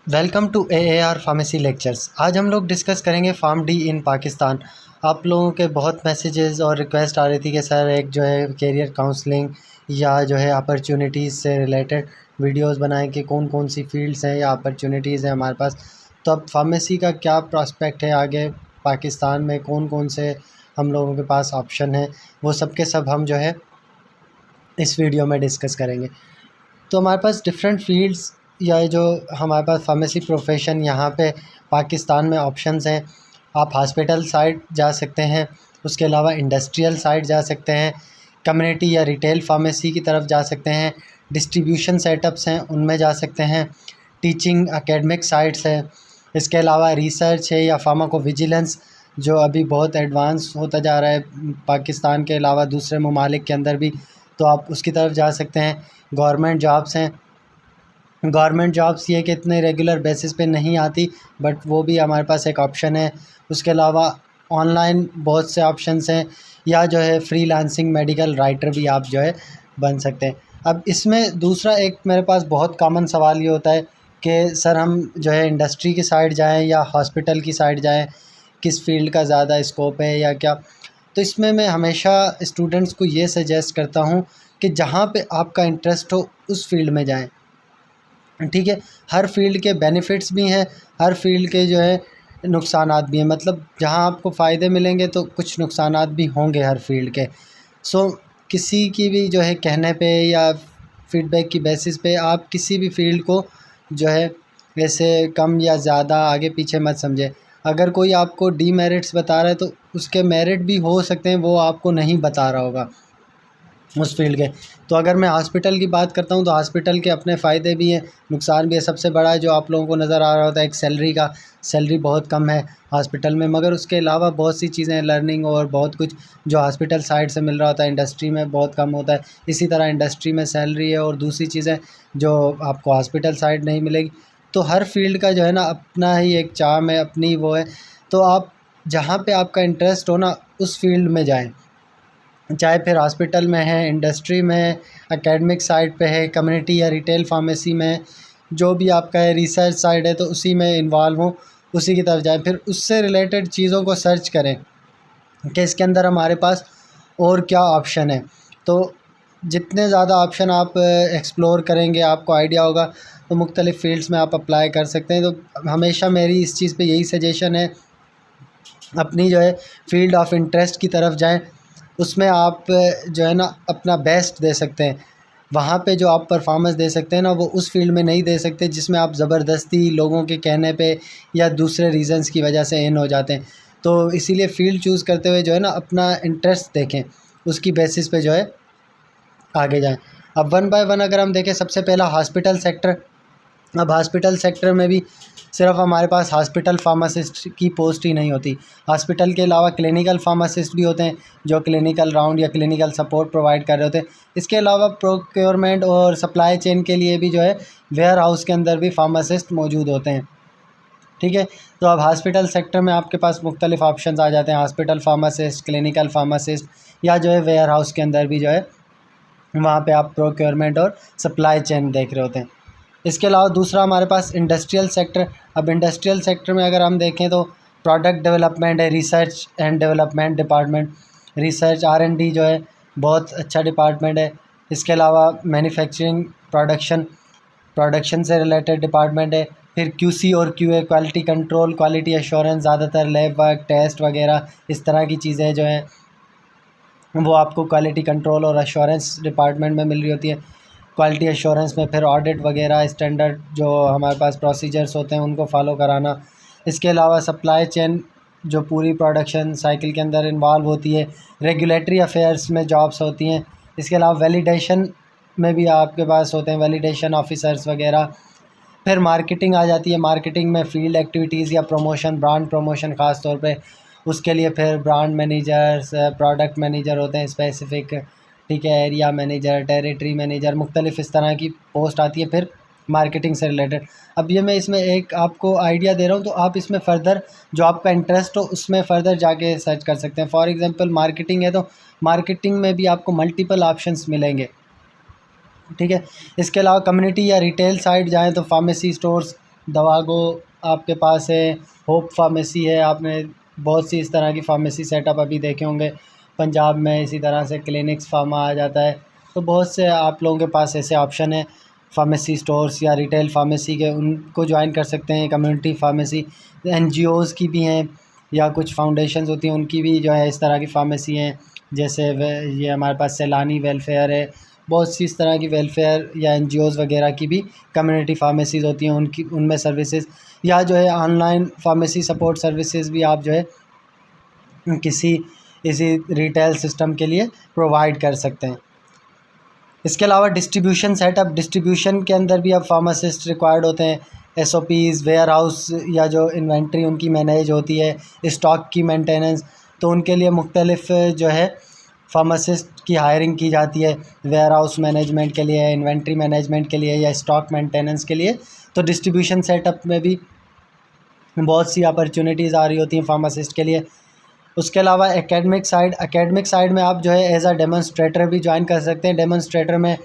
Welcome to AAR pharmacy lectures. आज हम लोग डिस्कस करेंगे फार्म डी इन पाकिस्तान। आप लोगों के बहुत मैसेजेस और रिक्वेस्ट आ रही थी कि सर एक जो है कैरियर काउंसलिंग या जो है अपॉर्चुनिटीज़ से रिलेटेड वीडियोस बनाएं कि कौन कौन सी फील्ड्स हैं या अपॉर्चुनिटीज़ हैं हमारे पास। तो अब फार्मेसी का क्या प्रॉस्पेक्ट है आगे पाकिस्तान में, कौन कौन से हम लोगों के पास ऑप्शन हैं, वो सब के सब हम जो है इस वीडियो में डिस्कस करेंगे। तो हमारे पास डिफरेंट फील्ड्स या जो हमारे पास फार्मेसी प्रोफेशन यहाँ पे पाकिस्तान में ऑप्शंस हैं। आप हॉस्पिटल साइड जा सकते हैं, उसके अलावा इंडस्ट्रियल साइड जा सकते हैं, कम्युनिटी या रिटेल फार्मेसी की तरफ जा सकते हैं, डिस्ट्रीब्यूशन सेटअप्स हैं उनमें जा सकते हैं, टीचिंग एकेडमिक साइट्स है, इसके अलावा रिसर्च है या फार्माकोविजिलेंस जो अभी बहुत एडवांस होता जा रहा है पाकिस्तान के अलावा दूसरे ममालिक के अंदर भी, तो आप उसकी तरफ जा सकते हैं। गवर्नमेंट जॉब्स हैं, गवर्नमेंट जॉब्स ये कि इतने रेगुलर बेसिस पे नहीं आती, बट वो भी हमारे पास एक ऑप्शन है। उसके अलावा ऑनलाइन बहुत से ऑप्शंस हैं, या जो है फ्रीलांसिंग मेडिकल राइटर भी आप जो है बन सकते हैं। अब इसमें दूसरा एक मेरे पास बहुत कॉमन सवाल ये होता है कि सर हम जो है इंडस्ट्री की साइड जाएं या हॉस्पिटल की साइड जाएं, किस फील्ड का ज़्यादा स्कोप है या क्या। तो इसमें मैं हमेशा स्टूडेंट्स को ये सजेस्ट करता हूँ कि जहाँ पे आपका इंटरेस्ट हो उस फील्ड में जाएं। ठीक है, हर फील्ड के बेनिफिट्स भी हैं, हर फील्ड के जो है नुकसानात भी हैं। मतलब जहाँ आपको फ़ायदे मिलेंगे तो कुछ नुकसानात भी होंगे हर फील्ड के। सो किसी की भी जो है कहने पे या फीडबैक की बेसिस पे आप किसी भी फील्ड को जो है वैसे कम या ज़्यादा आगे पीछे मत समझें। अगर कोई आपको डीमेरिट्स बता रहा है तो उसके मेरिट भी हो सकते हैं वो आपको नहीं बता रहा होगा उस फील्ड के। तो अगर मैं हॉस्पिटल की बात करता हूँ तो हॉस्पिटल के अपने फ़ायदे भी हैं, नुकसान भी है। सबसे बड़ा है जो आप लोगों को नज़र आ रहा होता है एक सैलरी का, सैलरी बहुत कम है हॉस्पिटल में, मगर उसके अलावा बहुत सी चीज़ें, लर्निंग और बहुत कुछ जो हॉस्पिटल साइड से मिल रहा होता है इंडस्ट्री में बहुत कम होता है। इसी तरह इंडस्ट्री में सैलरी है और दूसरी चीज़ें जो आपको हॉस्पिटल साइड नहीं मिलेगी। तो हर फील्ड का जो है ना अपना ही एक चार्म है, अपनी वो है। तो आप जहाँ पे आपका इंटरेस्ट हो ना उस फील्ड में जाएं, चाहे फिर हॉस्पिटल में है, इंडस्ट्री में है, एकेडमिक साइड पे है, कम्युनिटी या रिटेल फार्मेसी में, जो भी आपका है, रिसर्च साइड है तो उसी में इन्वॉल्व हो, उसी की तरफ जाएं। फिर उससे रिलेटेड चीज़ों को सर्च करें कि इसके अंदर हमारे पास और क्या ऑप्शन है। तो जितने ज़्यादा ऑप्शन आप एक्सप्लोर करेंगे आपको आइडिया होगा, तो मुख्तलिफ़ फील्ड्स में आप अप्लाई कर सकते हैं। तो हमेशा मेरी इस चीज़ पे यही सजेशन है, अपनी जो है फील्ड ऑफ इंटरेस्ट की तरफ जाएं, उसमें आप जो है ना अपना बेस्ट दे सकते हैं। वहाँ पे जो आप परफॉर्मेंस दे सकते हैं ना वो उस फील्ड में नहीं दे सकते जिसमें आप ज़बरदस्ती लोगों के कहने पे या दूसरे रीज़न्स की वजह से इन हो जाते हैं। तो इसीलिए फ़ील्ड चूज़ करते हुए जो है ना अपना इंटरेस्ट देखें, उसकी बेसिस पे जो है आगे जाएं। अब वन बाय वन अगर हम देखें, सबसे पहला हॉस्पिटल सेक्टर। अब हॉस्पिटल सेक्टर में भी सिर्फ हमारे पास हॉस्पिटल फार्मासिस्ट की पोस्ट ही नहीं होती, हॉस्पिटल के अलावा क्लिनिकल फार्मासिस्ट भी होते हैं जो क्लिनिकल राउंड या क्लिनिकल सपोर्ट प्रोवाइड कर रहे होते हैं। इसके अलावा प्रोक्योरमेंट और सप्लाई चेन के लिए भी जो है वेयर हाउस के अंदर भी फार्मासिस्ट मौजूद होते हैं। ठीक है, तो अब हॉस्पिटल सेक्टर में आपके पास मुख्तलिफ ऑप्शन आ जाते हैं, हॉस्पिटल फार्मासिस्ट, क्लिनिकल फार्मासिस्ट, या जो है वेयर हाउस के अंदर भी जो है वहाँ पे आप प्रोक्योरमेंट और सप्लाई चेन देख रहे होते हैं। इसके अलावा दूसरा हमारे पास इंडस्ट्रियल सेक्टर। अब इंडस्ट्रियल सेक्टर में अगर हम देखें तो प्रोडक्ट डेवलपमेंट है, research and development department, research R&D जो है बहुत अच्छा डिपार्टमेंट है। इसके अलावा मैन्युफैक्चरिंग, प्रोडक्शन से रिलेटेड डिपार्टमेंट है। फिर QC और QA, quality control, quality assurance, ज़्यादातर लैब वर्क, टेस्ट वगैरह इस तरह की चीज़ें जो हैं वो आपको क्वालिटी कंट्रोल और एश्योरेंस डिपार्टमेंट में मिल रही होती है। क्वालिटी एश्योरेंस में फिर ऑडिट वगैरह, स्टैंडर्ड जो हमारे पास प्रोसीजर्स होते हैं उनको फॉलो कराना। इसके अलावा सप्लाई चेन जो पूरी प्रोडक्शन साइकिल के अंदर इन्वॉल्व होती है, रेगुलेटरी अफेयर्स में जॉब्स होती हैं। इसके अलावा वैलिडेशन में भी आपके पास होते हैं वैलिडेशन ऑफिसर्स वगैरह। फिर मार्केटिंग आ जाती है, मार्केटिंग में फील्ड एक्टिविटीज़ या प्रमोशन, ब्रांड प्रमोशन ख़ास तौर पे, उसके लिए फिर ब्रांड मैनेजर्स, प्रोडक्ट मैनेजर होते हैं स्पेसिफ़िक, ठीक है, एरिया मैनेजर, टेरिटरी मैनेजर, मुख्तलिफ़ इस तरह की पोस्ट आती है फिर मार्केटिंग से रिलेटेड। अब ये मैं इसमें एक आपको आइडिया दे रहा हूँ, तो आप इसमें फ़र्दर जो आपका इंटरेस्ट हो उसमें फ़र्दर जाके सर्च कर सकते हैं। फॉर एग्ज़ाम्पल मार्केटिंग है तो मार्केटिंग में भी आपको मल्टीपल ऑप्शंस मिलेंगे। ठीक है, इसके अलावा कम्युनिटी या रिटेल साइड जाएँ तो फार्मेसी स्टोर्स, दवागो आपके पास है, होप फार्मेसी है, आपने बहुत सी इस तरह की फार्मेसी सेटअप अभी देखे होंगे पंजाब में। इसी तरह से क्लिनिक्स फार्मा आ जाता है। तो बहुत से आप लोगों के पास ऐसे ऑप्शन हैं फार्मेसी स्टोर्स या रिटेल फार्मेसी के, उनको ज्वाइन कर सकते हैं। कम्युनिटी फार्मेसी एनजीओज़ की भी हैं या कुछ फाउंडेशंस होती हैं, उनकी भी जो है इस तरह की फार्मेसी हैं। जैसे ये हमारे पास सैलानी वेलफेयर है, बहुत सी इस तरह की वेलफेयर या एनजीओज़ वगैरह की भी कम्युनिटी फार्मेसीज़ होती हैं, उनकी उनमें सर्विसेज या जो है ऑनलाइन फार्मेसी सपोर्ट सर्विसेज भी आप जो है किसी इसी रिटेल सिस्टम के लिए प्रोवाइड कर सकते हैं। इसके अलावा डिस्ट्रीब्यूशन सेटअप, डिस्ट्रीब्यूशन के अंदर भी अब फार्मासिस्ट रिक्वायर्ड होते हैं। एसओपीज़, वेयर हाउस या जो इन्वेंट्री उनकी मैनेज होती है, स्टॉक की मेंटेनेंस, तो उनके लिए मुख्तलिफ जो है फार्मासिस्ट की हायरिंग की जाती है। वेयर हाउस मैनेजमेंट के लिए, इन्वेंट्री मैनेजमेंट के लिए या स्टॉक मेंटेनेंस के लिए। तो डिस्ट्रीब्यूशन सेटअप में भी बहुत सी अपॉर्चुनिटीज़ आ रही होती हैं फार्मासिस्ट के लिए। उसके अलावा एकेडमिक साइड में आप जो है एज अ डेमोन्स्ट्रेटर भी ज्वाइन कर सकते हैं। डेमोन्स्ट्रेटर में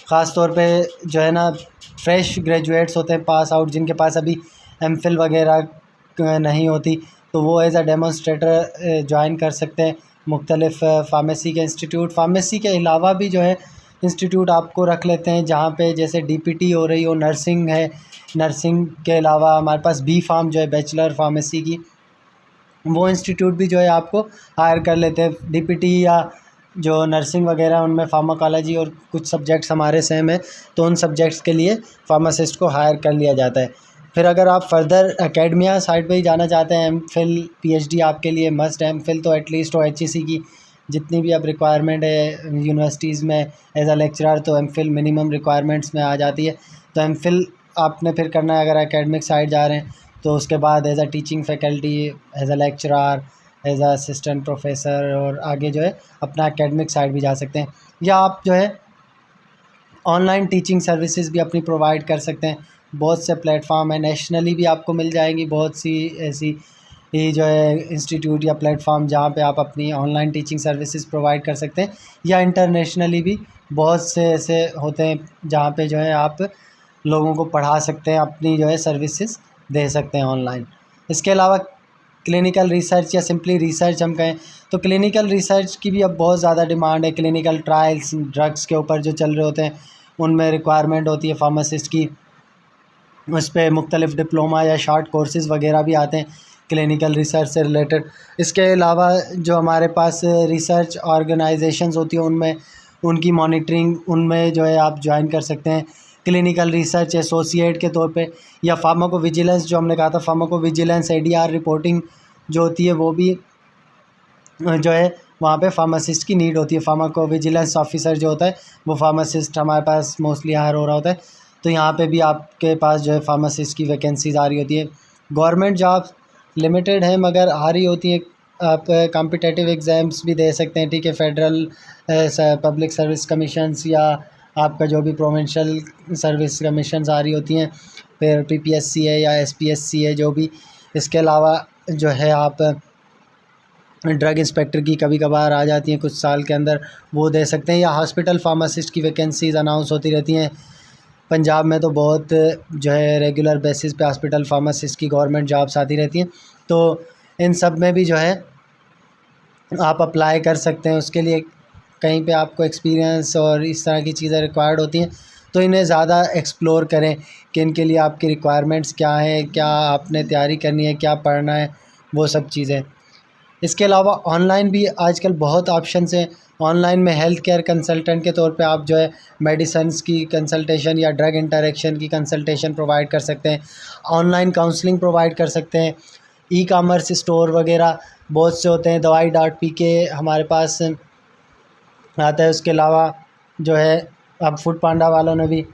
ख़ास तौर पे जो है ना फ्रेश ग्रेजुएट्स होते हैं पास आउट, जिनके पास अभी एमफिल वगैरह नहीं होती, तो वो एज अ डेमोन्स्ट्रेटर ज्वाइन कर सकते हैं मुख्तलिफ फार्मेसी के इंस्टीट्यूट। फार्मेसी के अलावा भी जो है इंस्टीट्यूट आपको रख लेते हैं जहाँ पे जैसे डीपीटी हो रही हो, नर्सिंग है, नर्सिंग के अलावा हमारे पास बी फार्म जो है बैचलर फार्मेसी की, वो इंस्टीट्यूट भी जो है आपको हायर कर लेते हैं। डीपीटी या जो नर्सिंग वगैरह उनमें फार्माकोलॉजी और कुछ सब्जेक्ट्स हमारे सेम है, तो उन सब्जेक्ट्स के लिए फार्मासिस्ट को हायर कर लिया जाता है। फिर अगर आप फर्दर एकेडमिया साइड पे ही जाना चाहते हैं, एमफिल पीएचडी आपके लिए मस्ट है। एमफिल तो एटलीस्ट हो एचईसी की जितनी भी अब रिक्वायरमेंट है यूनिवर्सिटीज़ में एज अ लेक्चरर, तो एमफिल मिनिमम रिक्वायरमेंट्स में आ जाती है। तो एमफिल आपने फिर करना है अगर एकेडमिक साइड जा रहे हैं, तो उसके बाद as a teaching faculty, as a lecturer, as a assistant professor, और आगे जो है अपना एकेडमिक साइड भी जा सकते हैं। या आप जो है ऑनलाइन टीचिंग सर्विसेज भी अपनी प्रोवाइड कर सकते हैं। बहुत से प्लेटफॉर्म है, नेशनली भी आपको मिल जाएंगी बहुत सी ऐसी ये जो है इंस्टीट्यूट या प्लेटफॉर्म जहाँ पे आप अपनी ऑनलाइन टीचिंग सर्विसेज प्रोवाइड कर सकते हैं। या इंटरनेशनली भी बहुत से ऐसे होते हैं जहाँ पे जो है आप लोगों को पढ़ा सकते हैं, अपनी जो है सर्विसेज दे सकते हैं ऑनलाइन। इसके अलावा क्लिनिकल रिसर्च या सिंपली रिसर्च हम कहें तो क्लिनिकल रिसर्च की भी अब बहुत ज़्यादा डिमांड है। क्लिनिकल ट्रायल्स ड्रग्स के ऊपर जो चल रहे होते हैं, उनमें रिक्वायरमेंट होती है फार्मासिस्ट की। उस पर मुख्तलिफ़ डिप्लोमा या शॉर्ट कोर्सेज़ वगैरह भी आते हैं क्लिनिकल रिसर्च से रिलेटेड। इसके अलावा जो हमारे पास रिसर्च ऑर्गेनाइजेशंस होती हैं, उनमें उनकी मॉनिटरिंग, उनमें जो है आप ज्वाइन कर सकते हैं क्लिनिकल रिसर्च एसोसिएट के तौर पे। या फार्माकोविजिलेंस जो हमने कहा था, फार्माकोविजिलेंस एडीआर रिपोर्टिंग जो होती है, वो भी जो है वहाँ पे फार्मासिस्ट की नीड होती है। फार्माकोविजिलेंस ऑफिसर जो होता है वो फार्मासिस्ट हमारे पास मोस्टली हायर हो रहा होता है। तो यहाँ पे भी आपके पास जो है फार्मासिस्ट की वैकेंसीज आ रही होती है। गवर्नमेंट जॉब्स लिमिटेड है मगर आ रही होती है। आप कॉम्पिटिटिव एग्ज़ाम्स भी दे सकते हैं, ठीक है, फेडरल पब्लिक सर्विस कमीशंस या आपका जो भी प्रोविंशियल सर्विस कमीशंस आ रही होती हैं, फिर पीपीएससी है या एसपीएससी है जो भी। इसके अलावा जो है आप ड्रग इंस्पेक्टर की कभी कभार आ जाती हैं कुछ साल के अंदर, वो दे सकते हैं। या हॉस्पिटल फार्मासिस्ट की वैकेंसीज अनाउंस होती रहती हैं। पंजाब में तो बहुत जो है रेगुलर बेसिस पे हॉस्पिटल फार्मासिस्ट की गवर्नमेंट जॉब्स आती रहती हैं। तो इन सब में भी जो है आप अप्लाई कर सकते हैं। उसके लिए कहीं पे आपको एक्सपीरियंस और इस तरह की चीज़ें रिक्वायर्ड होती हैं, तो इन्हें ज़्यादा एक्सप्लोर करें कि इनके लिए आपकी रिक्वायरमेंट्स क्या हैं, क्या आपने तैयारी करनी है, क्या पढ़ना है, वो सब चीज़ें। इसके अलावा ऑनलाइन भी आजकल बहुत ऑप्शंस हैं। ऑनलाइन में हेल्थ केयर कंसल्टेंट के तौर पे आप जो है मेडिसिन्स की कंसल्टेशन या ड्रग इंटरेक्शन की कंसल्टेशन प्रोवाइड कर सकते हैं। ऑनलाइन काउंसलिंग प्रोवाइड कर सकते हैं। ई कामर्स स्टोर वगैरह बहुत से होते हैं। दवाई डॉट पी के हमारे पास आता है। उसके अलावा जो है अब फूड पांडा वालों ने भी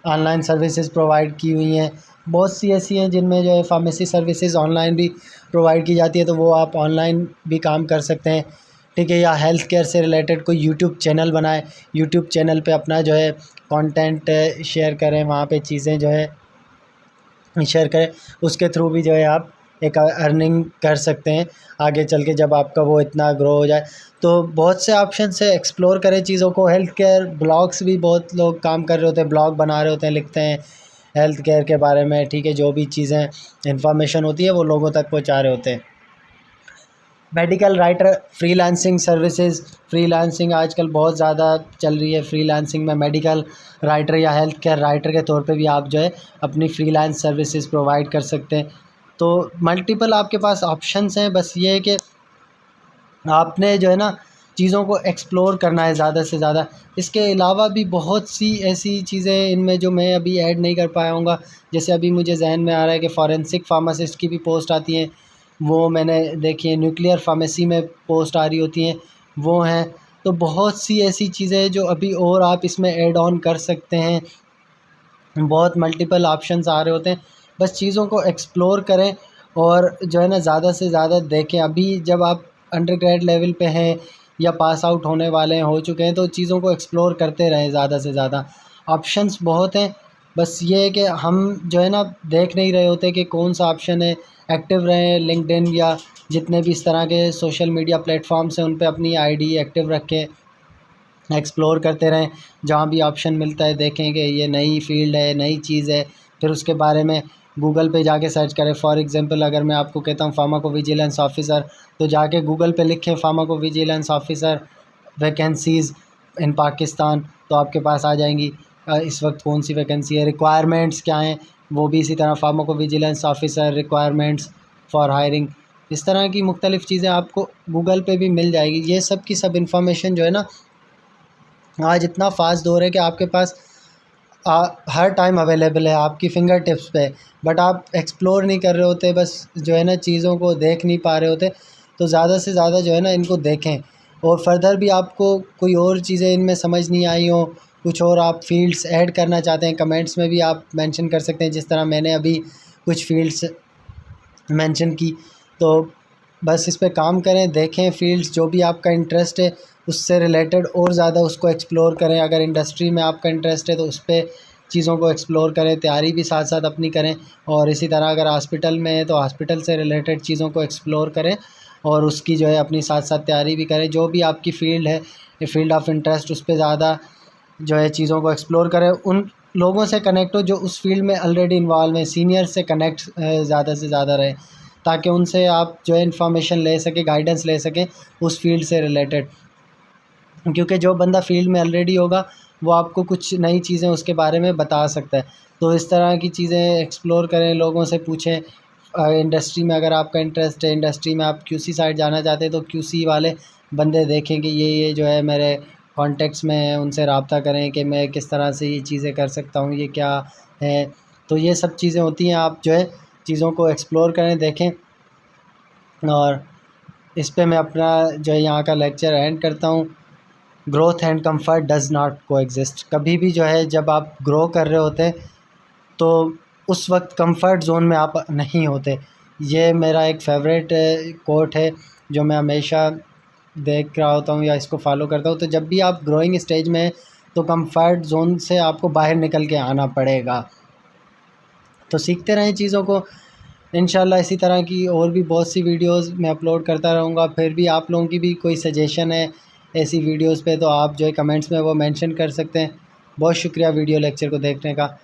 ऑनलाइन सर्विसेज प्रोवाइड की हुई हैं। बहुत सी ऐसी हैं जिनमें जो है फार्मेसी सर्विसेज ऑनलाइन भी प्रोवाइड की जाती है, तो वो आप ऑनलाइन भी काम कर सकते हैं, ठीक है। या हेल्थ केयर से रिलेटेड कोई यूट्यूब चैनल बनाए, यूट्यूब चैनल पे अपना जो है कंटेंट शेयर करें, वहाँ पे चीज़ें जो है शेयर करें, उसके थ्रू भी जो है आप एक अर्निंग कर सकते हैं आगे चल के जब आपका वो इतना ग्रो हो जाए। तो बहुत से ऑप्शन से एक्सप्लोर करें चीज़ों को। हेल्थ केयर ब्लॉग्स भी बहुत लोग काम कर रहे होते हैं, ब्लॉग बना रहे होते हैं, लिखते हैं, हेल्थ केयर के बारे में, ठीक है, जो भी चीज़ें इंफॉर्मेशन होती है वो लोगों तक पहुंचा रहे होते हैं। Medical writer, freelancing services, freelancing आजकल बहुत ज़्यादा चल रही है। फ्रीलांसिंग में मेडिकल राइटर या हेल्थ केयर राइटर के तौर पे भी आप जो है अपनी फ्रीलांस सर्विसेज प्रोवाइड कर सकते हैं। तो मल्टीपल आपके पास ऑप्शंस हैं, बस ये है कि आपने जो है ना चीज़ों को एक्सप्लोर करना है ज़्यादा से ज़्यादा। इसके अलावा भी बहुत सी ऐसी चीज़ें इनमें जो मैं अभी ऐड नहीं कर पाया हूँगा, जैसे अभी मुझे जहन में आ रहा है कि फॉरेंसिक फार्मासिस्ट की भी पोस्ट आती हैं, वो मैंने देखी है। न्यूक्लियर फार्मेसी में पोस्ट आ रही होती हैं, वो हैं। तो बहुत सी ऐसी चीज़ें हैं जो अभी और आप इसमें ऐड ऑन कर सकते हैं। बहुत मल्टीपल ऑप्शंस आ रहे होते हैं, बस चीज़ों को एक्सप्लोर करें और जो है ना ज़्यादा से ज़्यादा देखें। अभी जब आप अंडर ग्रेड लेवल पे हैं या पास आउट होने वाले हैं, हो चुके हैं, तो चीज़ों को एक्सप्लोर करते रहें ज़्यादा से ज़्यादा। ऑप्शंस बहुत हैं, बस ये है कि हम जो है ना देख नहीं रहे होते कि कौन सा ऑप्शन है। एक्टिव रहें, लिंक्डइन या जितने भी इस तरह के सोशल मीडिया प्लेटफॉर्म्स हैं उन पे अपनी आईडी एक्टिव रखें, एक्सप्लोर करते रहें। जहाँ भी ऑप्शन मिलता है देखें कि ये नई फ़ील्ड है, नई चीज़ है, फिर उसके बारे में गूगल पे जाके सर्च करें। फॉर एग्ज़ाम्पल अगर मैं आपको कहता हूँ फार्माकोविजिलेंस ऑफ़िसर, तो जाके गूगल पे लिखें फार्माकोविजिलेंस ऑफ़िसर वैकेंसीज़ इन पाकिस्तान, तो आपके पास आ जाएंगी। इस वक्त कौन सी वैकेंसी है, रिक्वायरमेंट्स क्या हैं, वो भी इसी तरह pharmacovigilance officer requirements for hiring. इस तरह की मुख्तलिफ़ चीज़ें आपको गूगल पे भी मिल जाएगी। ये सब की सब इन्फॉर्मेशन जो है ना आज इतना फ़ास्ट दौर है कि आपके पास हर टाइम अवेलेबल है, आपकी फिंगर टिप्स पे। बट आप एक्सप्लोर नहीं कर रहे होते, बस जो है ना चीज़ों को देख नहीं पा रहे होते। तो ज़्यादा से ज़्यादा जो है ना इनको देखें, और फर्दर भी आपको कोई और चीज़ें इनमें समझ नहीं आई हो, कुछ और आप फ़ील्ड्स ऐड करना चाहते हैं, कमेंट्स में भी आप मेंशन कर सकते हैं, जिस तरह मैंने अभी कुछ फ़ील्ड्स मेंशन की। तो बस इस पे काम करें, देखें फ़ील्ड्स जो भी आपका इंटरेस्ट है उससे रिलेटेड और ज़्यादा उसको एक्सप्लोर करें। अगर इंडस्ट्री में आपका इंटरेस्ट है तो उस पे चीज़ों को एक्सप्लोर करें, तैयारी भी साथ साथ अपनी करें। और इसी तरह अगर हॉस्पिटल में है तो हॉस्पिटल से रिलेटेड चीज़ों को एक्सप्लोर करें और उसकी जो है अपनी साथ साथ तैयारी भी करें। जो भी आपकी फ़ील्ड है, ये फ़ील्ड ऑफ इंटरेस्ट, उस पे ज़्यादा जो है चीज़ों को एक्सप्लोर करें। उन लोगों से कनेक्ट हो जो उस फील्ड में ऑलरेडी इन्वॉल्व हैं, सीनियर से कनेक्ट ज़्यादा से ज़्यादा रहें, ताकि उनसे आप जो है इन्फॉर्मेशन ले सकें, गाइडेंस ले सकें उस फील्ड से रिलेटेड। क्योंकि जो बंदा फील्ड में ऑलरेडी होगा वो आपको कुछ नई चीज़ें उसके बारे में बता सकता है। तो इस तरह की चीज़ें एक्सप्लोर करें, लोगों से पूछें। इंडस्ट्री में अगर आपका इंटरेस्ट है, इंडस्ट्री में आप क्यूसी साइड जाना चाहते हैं, तो क्यूसी वाले बंदे देखें कि ये जो है मेरे कॉन्टेक्ट्स में है, उनसे रब्ता करें कि मैं किस तरह से ये चीज़ें कर सकता हूँ, ये क्या है। तो ये सब चीज़ें होती हैं, आप जो है चीज़ों को एक्सप्लोर करें, देखें। और इस पे मैं अपना जो है यहाँ का लेक्चर एंड करता हूँ। Growth and comfort does not coexist. कभी भी जो है जब आप ग्रो कर रहे होते तो उस वक्त कंफर्ट ज़ोन में आप नहीं होते। ये मेरा एक फेवरेट कोट है जो मैं हमेशा देख रहा होता हूँ या इसको फॉलो करता हूँ। तो जब भी आप ग्रोइंग स्टेज में हैं तो कंफर्ट ज़ोन से आपको बाहर निकल के आना पड़ेगा। तो सीखते रहें चीज़ों को। इंशाल्लाह इसी तरह की और भी बहुत सी वीडियोस मैं अपलोड करता रहूँगा। फिर भी आप लोगों की भी कोई सजेशन है ऐसी वीडियोस पे तो आप जो है कमेंट्स में वो मेंशन कर सकते हैं। बहुत शुक्रिया वीडियो लेक्चर को देखने का।